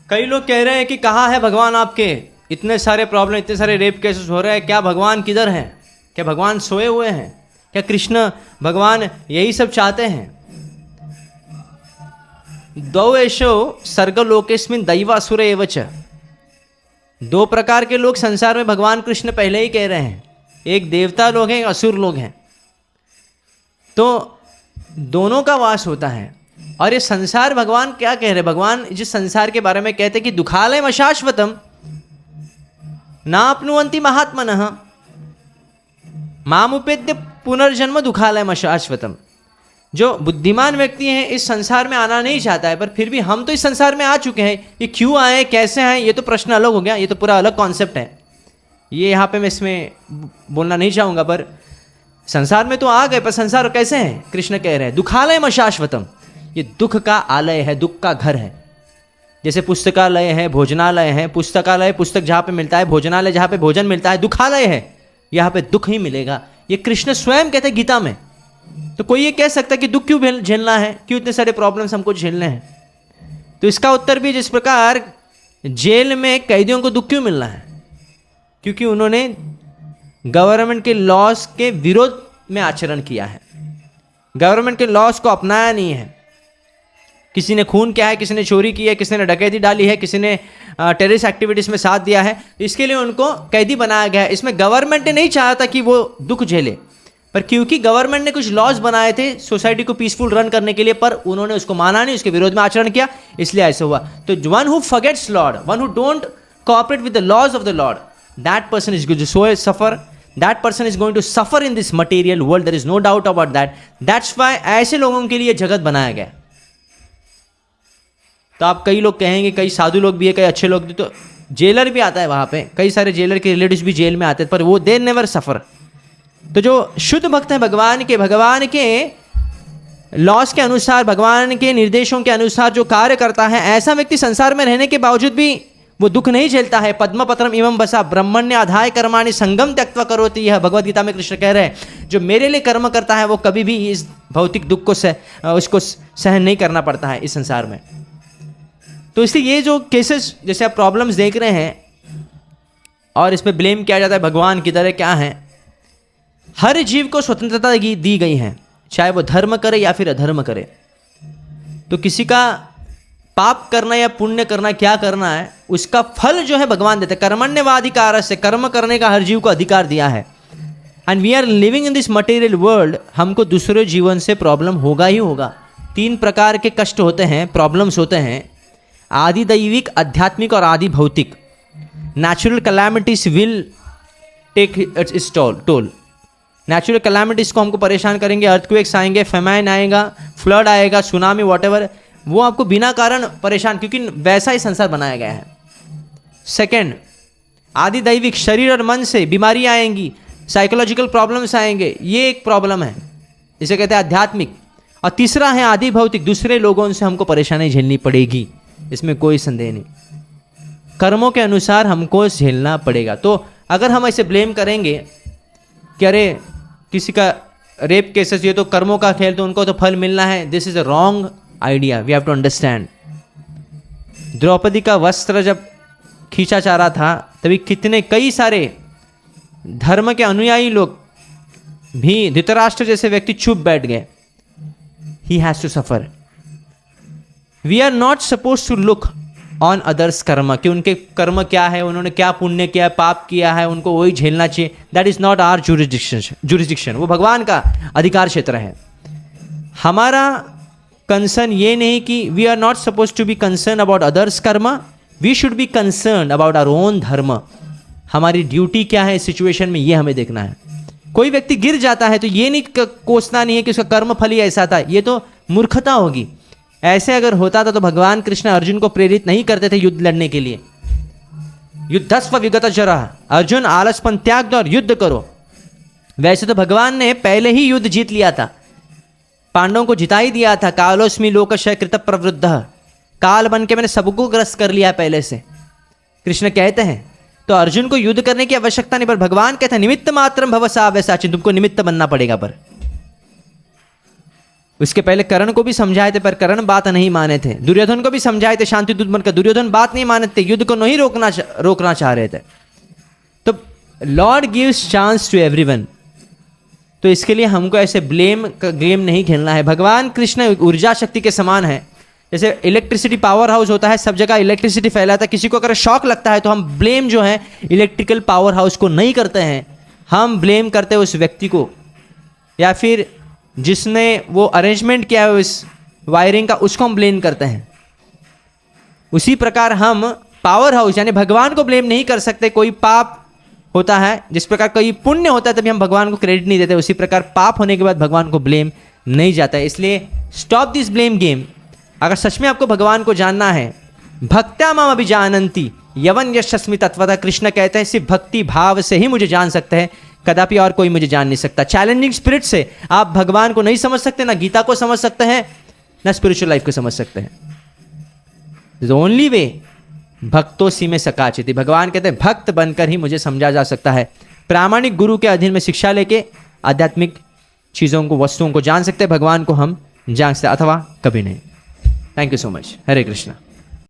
कई लोग कह रहे हैं कि कहाँ है भगवान आपके, इतने सारे प्रॉब्लम, इतने सारे रेप केसेस हो रहे हैं, क्या भगवान किधर हैं, क्या भगवान सोए हुए हैं, क्या कृष्ण भगवान यही सब चाहते हैं। द्वौ एषो सर्गलोकेस्मिन् दैवासुर एव च। दो प्रकार के लोग संसार में भगवान कृष्ण पहले ही कह रहे हैं, एक देवता लोग हैं, एक असुर लोग हैं। तो दोनों का वास होता है। और ये संसार भगवान क्या कह रहे हैं, भगवान जिस संसार के बारे में कहते हैं कि दुखालयम अशाश्वतम नाप्नुवन्ति महात्मनः मामुपेत्य पुनर्जन्म दुखालयम अशाश्वतम। जो बुद्धिमान व्यक्ति हैं इस संसार में आना नहीं चाहता है, पर फिर भी हम तो इस संसार में आ चुके हैं। ये क्यों आए, कैसे आए, ये तो प्रश्न अलग हो गया, ये तो पूरा अलग कॉन्सेप्ट है, ये यहाँ पे मैं इसमें बोलना नहीं चाहूँगा। पर संसार में तो आ गए, पर संसार कैसे हैं, कृष्ण कह रहे हैं दुखालयम अशाश्वतम। ये दुख का आलय है, दुख का घर है। जैसे पुस्तकालय है, भोजनालय है, पुस्तकालय पुस्तक जहाँ पे मिलता है, भोजनालय जहाँ पे भोजन मिलता है, दुखालय है, यहाँ पे दुख ही मिलेगा। ये कृष्ण स्वयं कहते हैं गीता में। तो कोई ये कह सकता है कि दुख क्यों झेलना है, क्यों इतने सारे प्रॉब्लम्स हमको झेलने हैं। तो इसका उत्तर भी जिस प्रकार जेल में कैदियों को दुख क्यों मिलना है, क्योंकि उन्होंने गवर्नमेंट के लॉस के विरोध में आचरण किया है, गवर्नमेंट के लॉस को अपनाया नहीं है। किसी ने खून किया है, किसी ने चोरी की है, किसी ने डकैती डाली है, किसी ने टेररिस्ट एक्टिविटीज में साथ दिया है, इसके लिए उनको कैदी बनाया गया है। इसमें गवर्नमेंट ने नहीं चाहा था कि वो दुख झेले, पर क्योंकि गवर्नमेंट ने कुछ लॉज बनाए थे सोसाइटी को पीसफुल रन करने के लिए, पर उन्होंने उसको माना नहीं, उसके विरोध में आचरण किया, इसलिए ऐसा हुआ। तो one who forgets Lord, one who don't cooperate with the laws of the Lord, that person is going to suffer, that person is going to suffer in this material world, there is no doubt about that. That's why ऐसे लोगों के लिए जगत बनाया गया। तो आप कई लोग कहेंगे, कई साधु लोग भी है, कई अच्छे लोग भी, तो जेलर भी आता है वहाँ पे, कई सारे जेलर के रिलेटिव्स भी जेल में आते हैं, पर वो दे नेवर सफ़र। तो जो शुद्ध भक्त हैं भगवान के लॉस के अनुसार, भगवान के निर्देशों के अनुसार जो कार्य करता है, ऐसा व्यक्ति संसार में रहने के बावजूद भी वो दुख नहीं झेलता है। पद्मपत्रम इवं बसा ब्रह्मण्य आधाय कर्माणि संगम त्यक्त्वा करोति, यह भगवद गीता में कृष्ण कह रहे हैं। जो मेरे लिए कर्म करता है वो कभी भी इस भौतिक दुख को उसको सहन नहीं करना पड़ता है इस संसार में। तो इसलिए ये जो केसेस, जैसे आप प्रॉब्लम्स देख रहे हैं और इसमें ब्लेम किया जाता है भगवान की तरह, क्या है, हर जीव को स्वतंत्रता दी गई है, चाहे वो धर्म करे या फिर अधर्म करे। तो किसी का पाप करना या पुण्य करना, क्या करना है, उसका फल जो है भगवान देते हैं। कर्मण्यवाधिकार से, कर्म करने का हर जीव को अधिकार दिया है। And we are living in this material world, हमको दूसरे जीवन से प्रॉब्लम होगा ही होगा। 3 प्रकार के कष्ट होते हैं, प्रॉब्लम्स होते हैं, आदि दैविक, आध्यात्मिक और आदि भौतिक। Natural calamities will take its toll. Natural calamities को हमको परेशान करेंगे, अर्थक्वेक्स आएंगे, फेमाइन आएगा, फ्लड आएगा, सुनामी, वॉटेवर, वो आपको बिना कारण परेशान, क्योंकि वैसा ही संसार बनाया गया है। सेकंड, आदि दैविक, शरीर और मन से बीमारी आएंगी, साइकोलॉजिकल प्रॉब्लम्स आएंगे, ये एक प्रॉब्लम है, इसे कहते हैं आध्यात्मिक। और तीसरा है आदि भौतिक, दूसरे लोगों से हमको परेशानी झेलनी पड़ेगी, इसमें कोई संदेह नहीं, कर्मों के अनुसार हमको झेलना पड़ेगा। तो अगर हम ऐसे ब्लेम करेंगे कि अरे किसी का रेप केसेस, ये तो कर्मों का खेल, तो उनको तो फल मिलना है, this is a wrong idea, we have to understand. Draupadi का वस्त्र जब खींचा जा रहा था, तभी कई सारे धर्म के अनुयायी लोग भी, धृतराष्ट्र जैसे व्यक्ति चुप बैठ गए। He has to suffer. We are not suppose to look on others कर्म, कि उनके कर्म क्या है, उन्होंने क्या पुण्य किया, पाप किया है, उनको वही झेलना चाहिए। That is not our jurisdiction, वो भगवान का अधिकार क्षेत्र है। हमारा कंसर्न ये नहीं कि we are not suppose to be concern about others karma, we should be concern about our own dharma. हमारी ड्यूटी क्या है इस सिचुएशन में, ये हमें देखना है। कोई व्यक्ति गिर जाता है तो ये नहीं कोसना नहीं है कि उसका कर्म फल ही ऐसा था, ये तो मूर्खता होगी। ऐसे अगर होता था तो भगवान कृष्ण अर्जुन को प्रेरित नहीं करते थे युद्ध लड़ने के लिए। युद्धस्व विगत जरा, अर्जुन आलसपन त्याग दो और युद्ध करो। वैसे तो भगवान ने पहले ही युद्ध जीत लिया था, पांडवों को जिता ही दिया था। कालोस्मि लोकशय कृत प्रवृद्ध, काल बन के मैंने सबको ग्रस्त कर लिया पहले से, कृष्ण कहते हैं। तो अर्जुन को युद्ध करने की आवश्यकता नहीं, पर भगवान कहते हैं निमित्त मात्रम भव साव्यसाचिन, तुमको निमित्त बनना पड़ेगा। पर उसके पहले कर्ण को भी समझाए थे, पर कर्ण बात नहीं माने थे। दुर्योधन को भी समझाए थे शांति दूत बनकर, दुर्योधन बात नहीं माने थे, युद्ध को नहीं रोकना चाह रहे थे। तो Lord gives chance to everyone. तो इसके लिए हमको ऐसे ब्लेम का गेम नहीं खेलना है। भगवान कृष्ण ऊर्जा शक्ति के समान है। जैसे इलेक्ट्रिसिटी पावर हाउस होता है, सब जगह इलेक्ट्रिसिटी फैलाता है। किसी को अगर शॉक लगता है तो हम ब्लेम जो है इलेक्ट्रिकल पावर हाउस को नहीं करते हैं, हम ब्लेम करते हैं उस व्यक्ति को, या फिर जिसने वो अरेंजमेंट किया है उस वायरिंग का, उसको हम ब्लेम करते हैं। उसी प्रकार हम पावर हाउस यानी भगवान को ब्लेम नहीं कर सकते। कोई पाप होता है, जिस प्रकार कोई पुण्य होता है तभी हम भगवान को क्रेडिट नहीं देते, उसी प्रकार पाप होने के बाद भगवान को ब्लेम नहीं जाता है। इसलिए स्टॉप दिस ब्लेम गेम। अगर सच में आपको भगवान को जानना है, भक्त्या माम अभिजानन्ति यवन यशस्मि तत्वतः, कृष्ण कहते हैं सिर्फ भक्ति भाव से ही मुझे जान सकते हैं, कदापि और कोई मुझे जान नहीं सकता। चैलेंजिंग स्पिरिट से आप भगवान को नहीं समझ सकते, ना गीता को समझ सकते हैं, ना स्पिरिचुअल लाइफ को समझ सकते हैं। ओनली वे भक्तों सी में सकाचिति, भगवान कहते हैं भक्त बनकर ही मुझे समझा जा सकता है। प्रामाणिक गुरु के अधीन में शिक्षा लेके आध्यात्मिक चीज़ों को, वस्तुओं को जान सकते हैं, भगवान को हम जान सकते, अथवा कभी नहीं। Thank you so much. Hare Krishna.